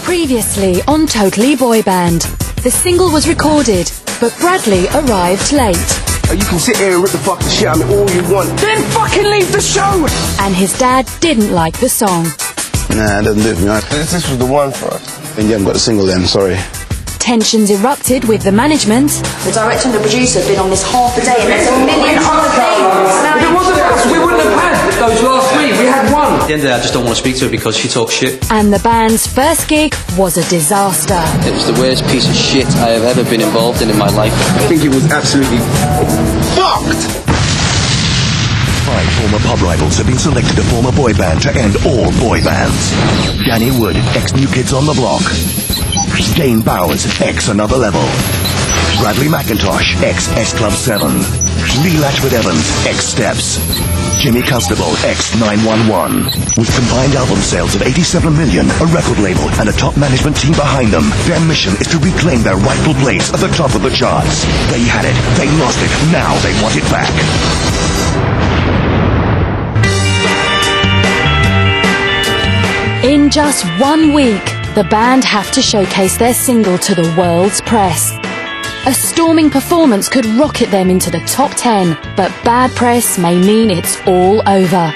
Previously on Totally Boyband, the single was recorded, but Bradley arrived late. You can sit here and rip the fucking shit out of me all you want. Then fucking leave the show! And his dad didn't like the song. Nah, it doesn't do for me. This was the one for us. Then you haven't got the single then, sorry. Tensions erupted with the management. The director and the producer have been on this half a day and there's a million other things. If it wasn't us, we wouldn't have had those last three. We had one. At the end of the day, I just don't want to speak to her because she talks shit. And the band's first gig was a disaster. It was the worst piece of shit I have ever been involved in my life. I think it was absolutely fucked. 5 former pub rivals have been selected to form a boy band to end all boy bands. Danny Wood, ex-New Kids on the Block. Dane Bowers, ex-Another Level. Bradley McIntosh, ex-S Club 7. Lee Latchford Evans, ex-Steps. Jimmy Constable, ex-911. With combined album sales of 87 million, a record label, and a top management team behind them, their mission is to reclaim their rightful place at the top of the charts. They had it, they lost it, now they want it back. In just 1 week, the band have to showcase their single to the world's press. A storming performance could rocket them into the top 10, but bad press may mean it's all over.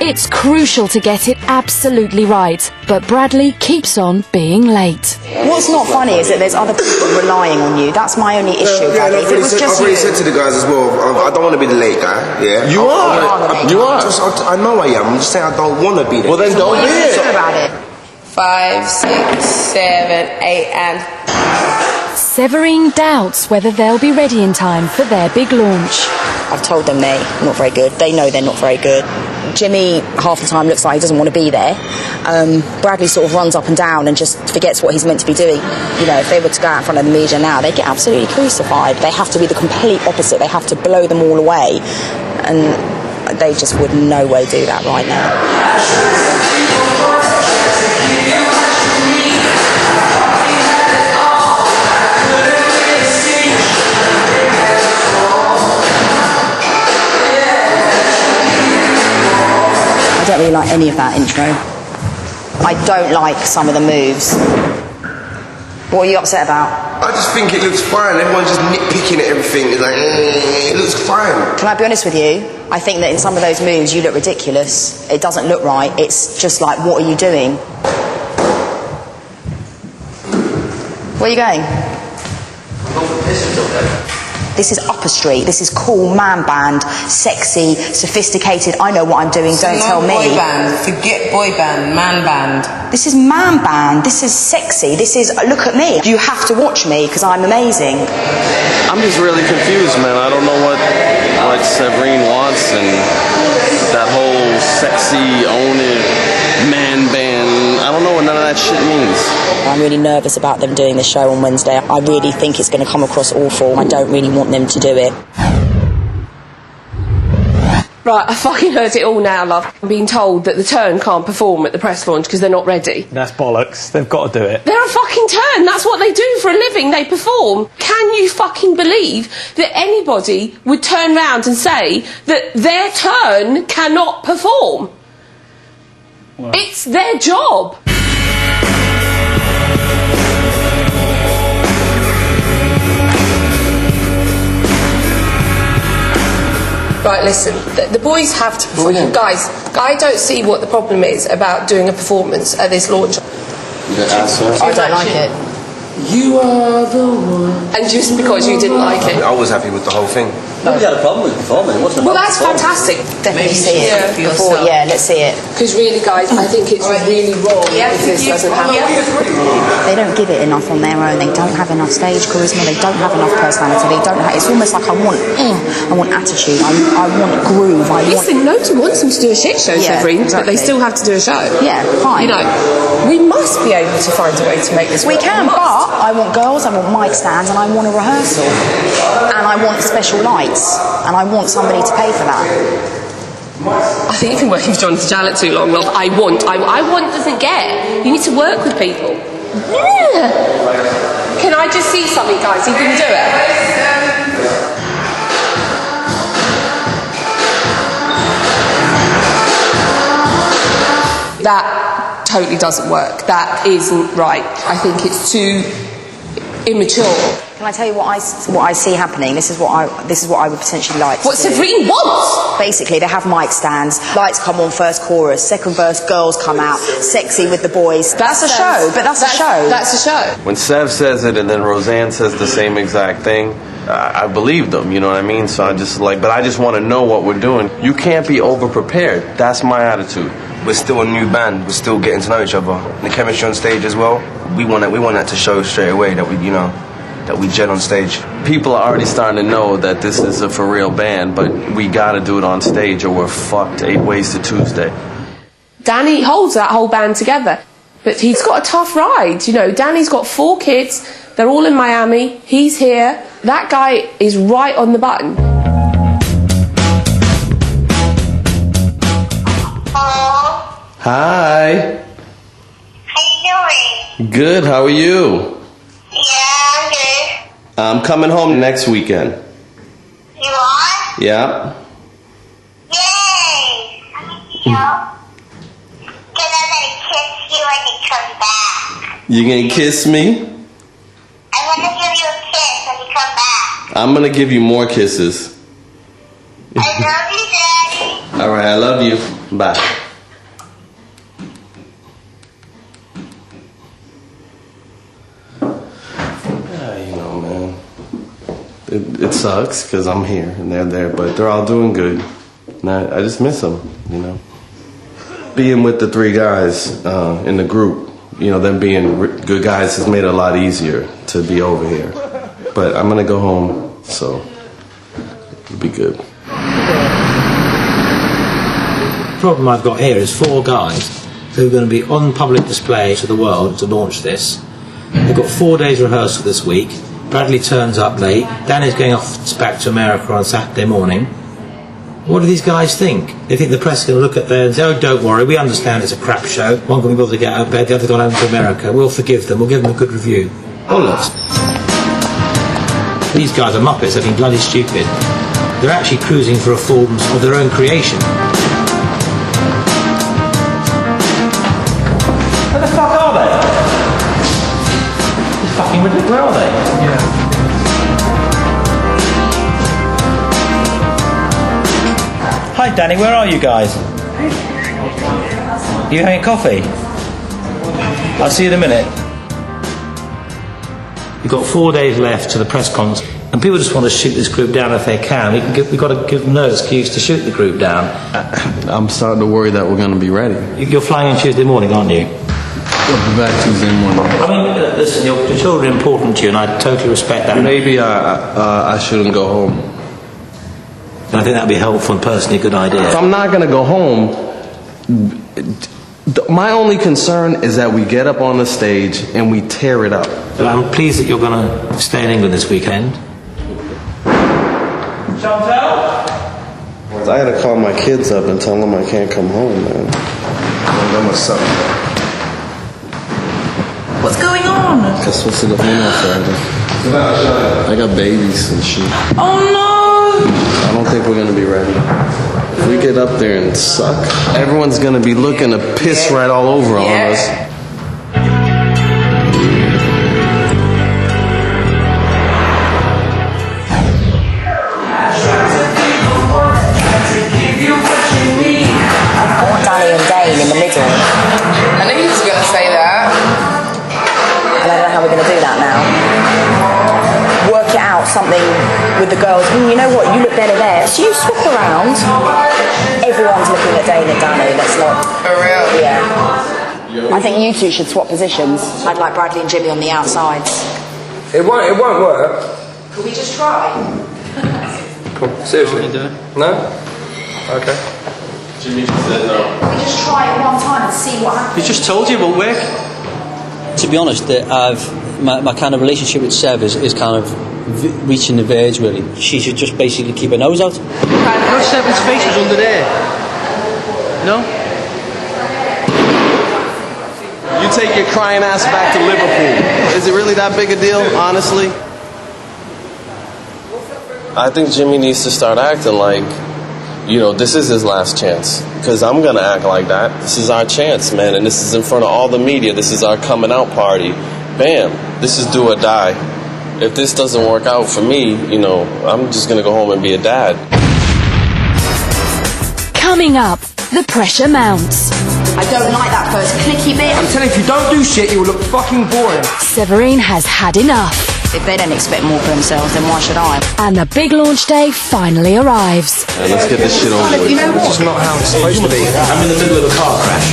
It's crucial to get it absolutely right, but Bradley keeps on being late. What's not funny is that there's other people relying on you. That's my only issue, Daddy. If it was just I've already said to the guys as well, I don't want to be the late guy. Yeah, You are. I know I am. I'm just saying I don't want to be there. Well, then don't be it. Talk about it. 5, 6, 7, 8 and... Severing doubts whether they'll be ready in time for their big launch. I've told them they're not very good. They know they're not very good. Jimmy, half the time, looks like he doesn't want to be there. Bradley sort of runs up and down and just forgets what he's meant to be doing. You know, if they were to go out in front of the media now, they get absolutely crucified. They have to be the complete opposite. They have to blow them all away. And they just would no way do that right now. I don't really like any of that intro. I don't like some of the moves. What are you upset about? I just think it looks fine. Everyone's just nitpicking at everything. It's like, it looks fine. Can I be honest with you? I think that in some of those moves you look ridiculous. It doesn't look right. It's just like, what are you doing? Where are you going? This is upper street. This is cool man band, sexy, sophisticated. I know what I'm doing. Don't tell me. Boy band. Forget boy band. Man band. This is man band. This is sexy. This is look at me. You have to watch me because I'm amazing. I'm just really confused, man. I don't know what Severine wants and that whole sexy, own it, man band. I don't know what none of that shit means. I'm really nervous about them doing the show on Wednesday. I really think it's going to come across awful. I don't really want them to do it. Right, I fucking heard it all now, love. I'm being told that the Turn can't perform at the press launch because they're not ready. That's bollocks. They've got to do it. They're a fucking Turn. That's what they do for a living. They perform. Can you fucking believe that anybody would turn round and say that their Turn cannot perform? Well. It's their job. Right, listen, the boys have to perform. Guys, I don't see what the problem is about doing a performance at this launch. I don't like it. You are the one. And just because you didn't like it. I was happy with the whole thing. Nobody had a problem with performing. It wasn't Well, that's fantastic. Definitely see it. Yeah. Before, yeah, let's see it. Because really, guys, I think it's really wrong if this doesn't happen. They don't give it enough on their own. They don't have enough stage charisma. They don't have enough personality. They don't have, it's almost like I want attitude. I want groove. Listen, nobody wants them to do a shit show, Severine, but they still have to do a show. Yeah, fine. You know, we must be able to find a way to make this work. We can, but I want girls, I want mic stands, and I want a rehearsal. And I want special lights. And I want somebody to pay for that. I think you've been working with John Jarlett too long, love. I want doesn't get. You need to work with people. Yeah. Can I just see something, guys? He didn't do it. That totally doesn't work. That isn't right. I think it's too immature. Can I tell you what I see happening? This is what I would potentially like to What do. Sabrine wants! Basically, they have mic stands, lights come on first chorus, second verse, girls come out, sexy with the boys. That's a show, but that's a show. That's a show. When Sev says it and then Roseanne says the same exact thing, I believe them, you know what I mean? So I just want to know what we're doing. You can't be over-prepared. That's my attitude. We're still a new band. We're still getting to know each other. And the chemistry on stage as well. We want that to show straight away that we gel on stage. People are already starting to know that this is a for real band, but we gotta do it on stage or we're fucked 8 ways to Tuesday. Danny holds that whole band together, but he's got a tough ride. You know, Danny's got 4 kids. They're all in Miami. He's here. That guy is right on the button. Hello? Hi. How you doing? Good, how are you? Yeah, I'm good. I'm coming home next weekend. You are? Yeah. Yay! Because I'm gonna kiss you when you come back. You gonna kiss me? I'm gonna give you a kiss when you come back. I'm gonna give you more kisses. I love you, Daddy. Alright, I love you. Bye. You know, man. It sucks because I'm here and they're there, but they're all doing good. And I just miss them, you know. Being with the 3 guys in the group, you know, them being good guys has made it a lot easier to be over here. But I'm going to go home, so it'll be good. The problem I've got here is 4 guys who are going to be on public display to the world to launch this. They've got 4 days rehearsal this week. Bradley turns up late. Danny's going off back to America on Saturday morning. What do these guys think? They think the press is going to look at them and say, oh, don't worry, we understand it's a crap show. One can be able to get out of bed, the other gone home to America. We'll forgive them. We'll give them a good review. Bollocks. These guys are muppets. They're being bloody stupid. They're actually cruising for a form of their own creation. Where the fuck are they? It's fucking ridiculous. Where are they? Yeah. Hi Danny, where are you guys? Are you having coffee? I'll see you in a minute. We've got 4 days left to the press conference, and people just want to shoot this group down if they can. We've got to give them no excuse to shoot the group down. I'm starting to worry that we're going to be ready. You're flying in Tuesday morning, aren't you? We'll be back Tuesday morning. I mean, listen, your children are important to you, and I totally respect that. Maybe I shouldn't go home. I think that'd be helpful and personally a good idea. If I'm not going to go home, my only concern is that we get up on the stage and we tear it up. But I'm pleased that you're going to stay in England this weekend. Chantal? I got to call my kids up and tell them I can't come home, man. That must suck. What's going on? Guess what's going on Friday? I got babies and shit. Oh no! I don't think we're going to be ready. If we get up there and suck, everyone's going to be looking to piss right all over on us. I want Danny and Dane in the middle. I knew he was going to say that. And I don't know how we're going to do that now. Work it out, something with the girls. You know what, you look better there. So you swap around. Everyone's looking at Dane and Danny. Let's not. For real? Yeah. I think you two should swap positions. I'd like Bradley and Jimmy on the outsides. It won't work. Could we just try? Cool. Seriously? No? Okay. Jimmy just said no. We just try it one time and see what happens. We just told you it won't work. To be honest, my kind of relationship with Sev is kind of reaching the verge, really. She should just basically keep her nose out. Look, Sev's face is under there. No? You take your crying ass back to Liverpool. Is it really that big a deal, honestly? I think Jimmy needs to start acting like you know, this is his last chance. Because I'm going to act like that. This is our chance, man. And this is in front of all the media. This is our coming out party. Bam. This is do or die. If this doesn't work out for me, you know, I'm just going to go home and be a dad. Coming up, the pressure mounts. I don't like that first clicky bit. I'm telling you, if you don't do shit, you will look fucking boring. Severine has had enough. If they don't expect more for themselves, then why should I? And the big launch day finally arrives. And let's get this shit over with. You know what? It's not how it's supposed to be. I'm in the middle of a car crash.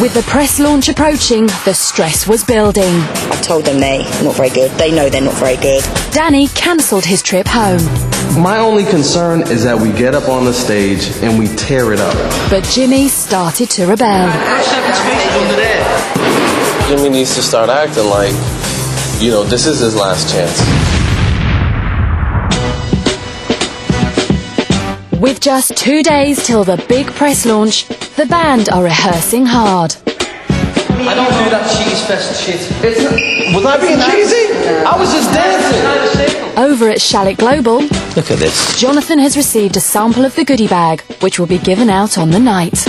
With the press launch approaching, the stress was building. I've told them they're not very good. They know they're not very good. Danny cancelled his trip home. My only concern is that we get up on the stage and we tear it up. But Jimmy started to rebel. Jimmy needs to start acting like, you know, this is his last chance. With just 2 days till the big press launch, the band are rehearsing hard. I don't do that cheese fest shit. Was I being cheesy? I was just dancing. Over at Shallot Global, Look at this. Jonathan has received a sample of the goodie bag, which will be given out on the night.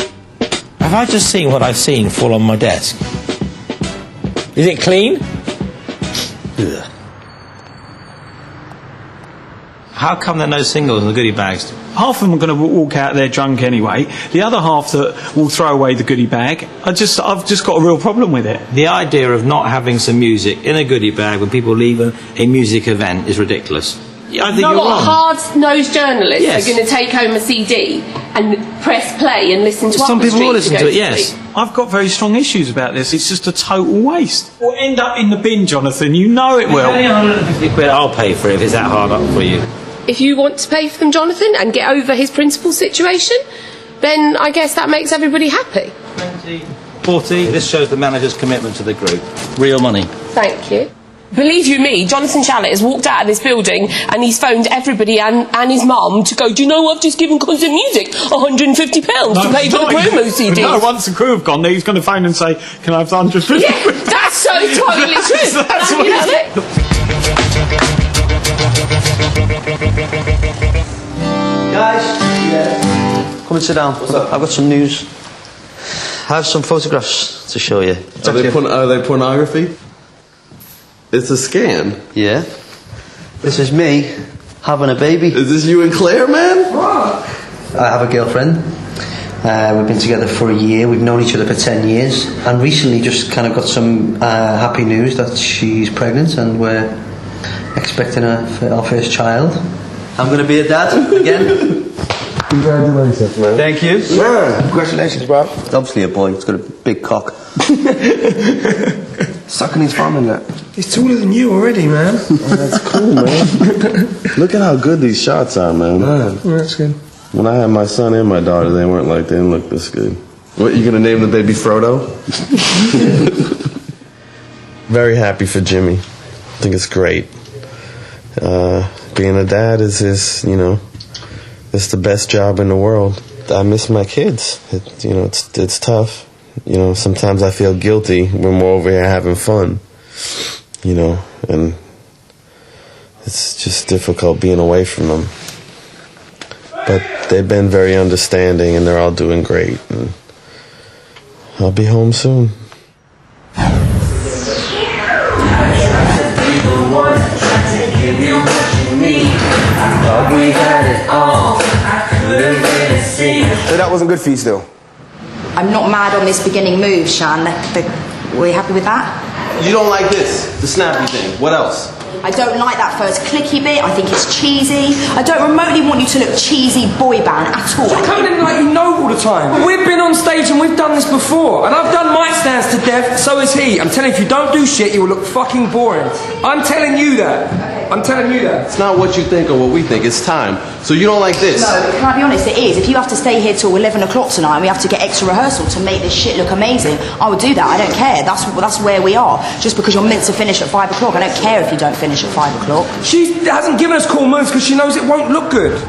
Have I just seen what I've seen fall on my desk? Is it clean? Ugh. How come there are no singles in the goodie bags? Half of them are going to walk out there drunk anyway. The other half that will throw away the goodie bag, I've just got a real problem with it. The idea of not having some music in a goodie bag when people leave a music event is ridiculous. I think you're wrong. Hard-nosed journalists Yes. are going to take home a CD and press play and listen to Some Up the people will Street listen to go it, yes. sleep. I've got very strong issues about this. It's just a total waste. We'll end up in the bin, Jonathan. You know it will. Only 150 quid, I'll pay for it if it's that hard up for you. If you want to pay for them, Jonathan, and get over his principal situation, then I guess that makes everybody happy. 20, 40. This shows the manager's commitment to the group. Real money. Thank you. Believe you me, Jonathan Shallot has walked out of this building and he's phoned everybody and his mum to go, do you know I've just given Concert Music £150 to pay for the promo CDs? No, once the crew have gone, he's going to phone and say, can I have the 150? Yeah, that's so totally true. That's Now what you have he's- it. Guys, come and sit down. I've got some news. I have some photographs to show you. Are they pornography? It's a scan. Yeah. This is me having a baby. Is this you and Claire, man? I have a girlfriend. We've been together for a year. We've known each other for 10 years. And recently just kind of got some happy news that she's pregnant and we're expecting our first child. I'm going to be a dad again. Congratulations, man. Thank you. Man, congratulations, bro. It's obviously a boy. It's got a big cock. Sucking his thumb in that. He's taller than you already, man. That's cool, man. Look at how good these shots are, man. That's good. When I had my son and my daughter, they didn't look this good. What, you gonna name the baby Frodo? Very happy for Jimmy. I think it's great. Being a dad is it's the best job in the world. I miss my kids. It's tough. Sometimes I feel guilty when we're over here having fun. And it's just difficult being away from them. But they've been very understanding and they're all doing great. And I'll be home soon. So that wasn't good for you still? I'm not mad on this beginning move, Shan. Were you happy with that? You don't like this, the snappy thing. What else? I don't like that first clicky bit. I think it's cheesy. I don't remotely want you to look cheesy boy band at all. Stop coming in like you know all the time. We've been on stage and we've done this before. And I've done mic stands to death, so has he. I'm telling you, if you don't do shit, you will look fucking boring. I'm telling you that. I'm telling you that. It's not what you think or what we think, it's time. So you don't like this? No, can I be honest? It is. If you have to stay here till 11 o'clock tonight and we have to get extra rehearsal to make this shit look amazing, I would do that. I don't care. That's where we are. Just because you're meant to finish at 5 o'clock, I don't care if you don't finish at 5 o'clock. She hasn't given us cool moves because she knows it won't look good.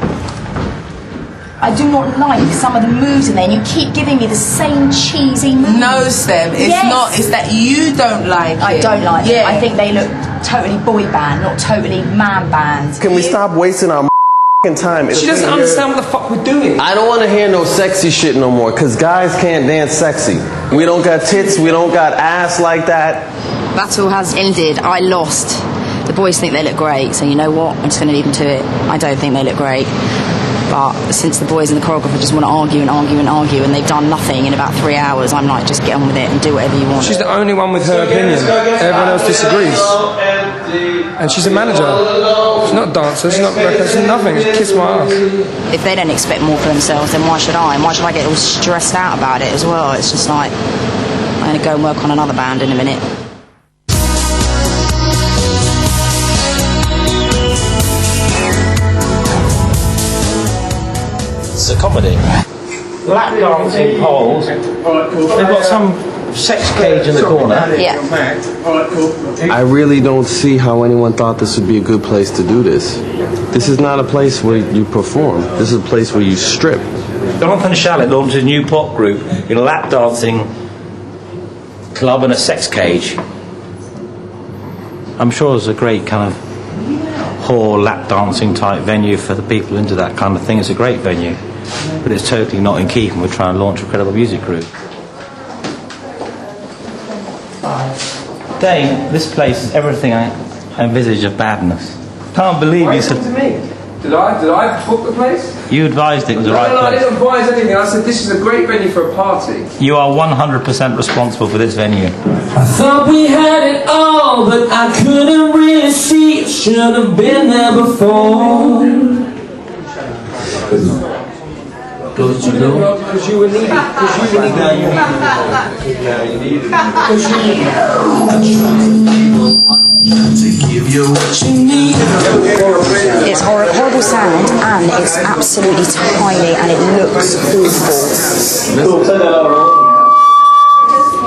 I do not like some of the moves in there, and you keep giving me the same cheesy moves. No, Steph, it's not. It's that you don't like it. I don't like it. I think they look totally boy band, not totally man band. Can we stop wasting our time? She doesn't understand what the fuck we're doing. I don't want to hear no sexy shit no more, because guys can't dance sexy. We don't got tits, we don't got ass like that. Battle has ended. I lost. The boys think they look great, so you know what? I'm just going to leave them to it. I don't think they look great. But since the boys and the choreographer just want to argue and argue and argue, and they've done nothing in about 3 hours, I'm like, just get on with it and do whatever you want. She's the only one with her opinion. Everyone else disagrees. And she's a manager. She's not a dancer, she's not she's nothing. She kissed my ass. If they don't expect more for themselves, then why should I? And why should I get all stressed out about it as well? It's just like, I'm going to go and work on another band in a minute. It's a comedy. Lap dancing poles. They've got some sex cage in the corner. Yeah. I really don't see how anyone thought this would be a good place to do this. This is not a place where you perform. This is a place where you strip. Jonathan Shalit launched a new pop group in a lap dancing club and a sex cage. I'm sure it's a great kind of whore lap dancing type venue for the people into that kind of thing. It's a great venue, but it's totally not in keeping with trying to launch a credible music group. Dane, this place is everything I envisage of badness. Can't believe you said to me. Did I book the place? You advised it was the right No, I place. didn't advise anything. I said this is a great venue for a party. You are 100% responsible for this venue. I thought we had it all, but I couldn't really see. Should have been there before. Because you were needed. Because you were needed. It's horrible sound, and it's absolutely tiny, and it looks awful.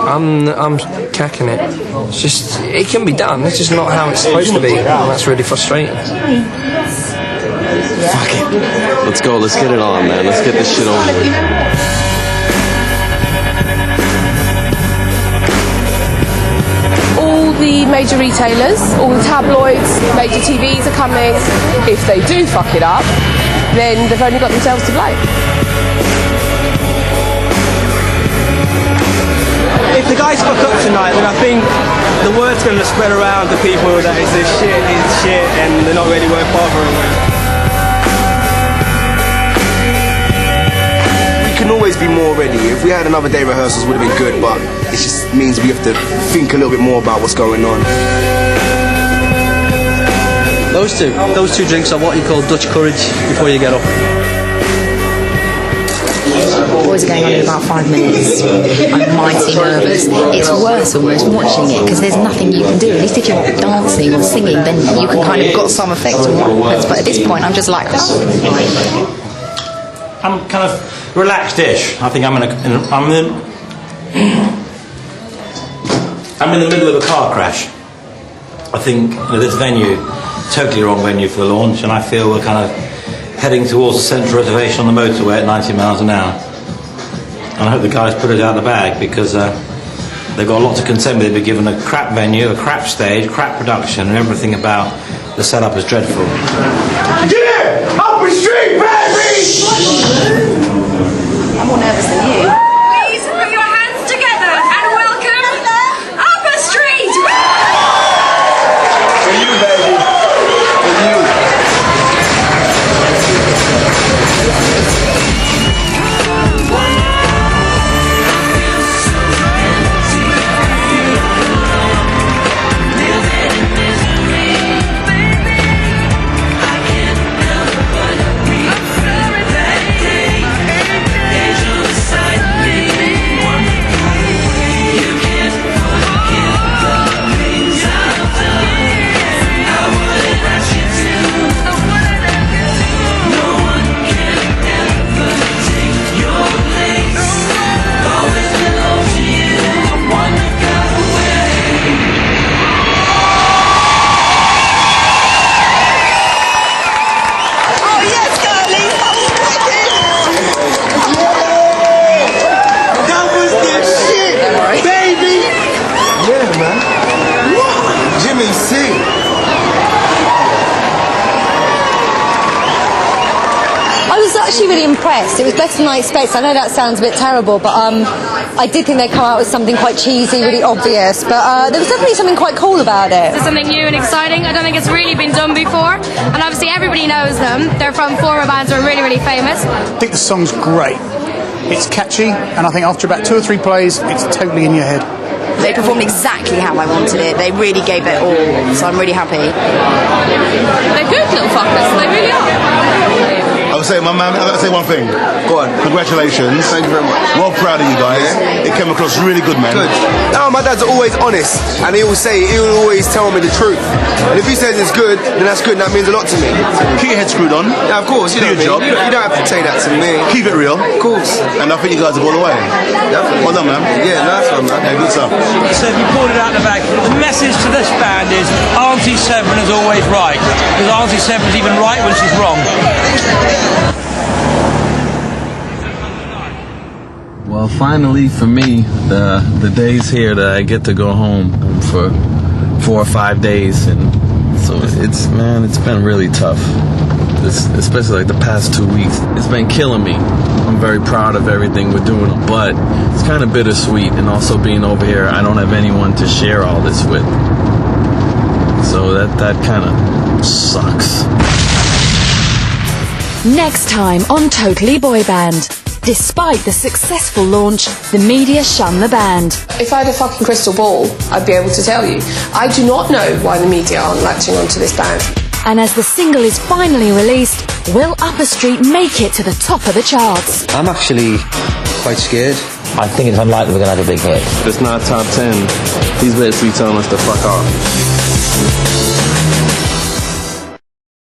I'm cacking it. It's just, it can be done. It's just not how it's supposed to be, and that's really frustrating. Fuck it. Let's go, let's get it on, man. Let's get this shit over with. All the major retailers, all the tabloids, major TVs are coming. If they do fuck it up, then they've only got themselves to blame. If the guys fuck up tonight, then I think the word's going to spread around to people that it's shit, and they're not really worth bothering with. We can always be more ready. If we had another day rehearsals, would have been good, but it just means we have to think a little bit more about what's going on. Those two drinks are what you call Dutch courage before you get up. The boys are going on in about 5 minutes. I'm mighty nervous. It's worse almost watching it, because there's nothing you can do. At least if you're dancing or singing, then you can kind of got some effect on what happens. But at this point, I'm just like, I'm kind of relaxed-ish. I think I'm in the middle of a car crash. I think this venue, totally wrong venue for the launch, and I feel we're kind of heading towards the central reservation on the motorway at 90 miles an hour. And I hope the guys put it out of the bag, because they've got a lot to contend with. They've been given a crap venue, a crap stage, crap production, and everything about the setup is dreadful. Yeah! Up the street, baby! I'm more nervous than you. Please put your hands together and welcome Upper Street! For you, baby. For you. was actually really impressed. It was better than I expected. I know that sounds a bit terrible, but I did think they'd come out with something quite cheesy, really obvious, but there was definitely something quite cool about it. It's something new and exciting. I don't think it's really been done before, and obviously everybody knows them. They're from former bands who are really, really famous. I think the song's great. It's catchy, and I think after about 2 or 3 plays, it's totally in your head. They performed exactly how I wanted it. They really gave it all, so I'm really happy. They're good little fuckers. They really are. I would say, my man, I've got to say one thing. Go on. Congratulations. Thank you very much. Well proud of you guys. Yeah. It came across really good, man. Good. No, my dad's always honest, and he'll always tell me the truth. And if he says it's good, then that's good, and that means a lot to me. Keep your head screwed on. Yeah, of course. You Do know your job. me. You don't have to say that to me. Keep it real. Of course. And I think you guys have all the way. Definitely. Well done, man. Yeah, nice one, man. Yeah, good stuff. So if you pulled it out the bag, the message to this band is Auntie Severin is always right. Because Auntie Severin's even right when she's wrong. Well, finally for me, the days here that I get to go home for 4 or 5 days, and so it's been really tough. Especially like the past 2 weeks, it's been killing me. I'm very proud of everything we're doing, but it's kind of bittersweet, and also being over here, I don't have anyone to share all this with. So that kind of sucks. Next time on Totally Boy Band. Despite the successful launch, the media shun the band. If I had a fucking crystal ball, I'd be able to tell you. I do not know why the media aren't latching onto this band. And as the single is finally released, will Upper Street make it to the top of the charts? I'm actually quite scared. I think it's unlikely we're going to have a big hit. If it's not top 10, he's basically telling us to fuck off.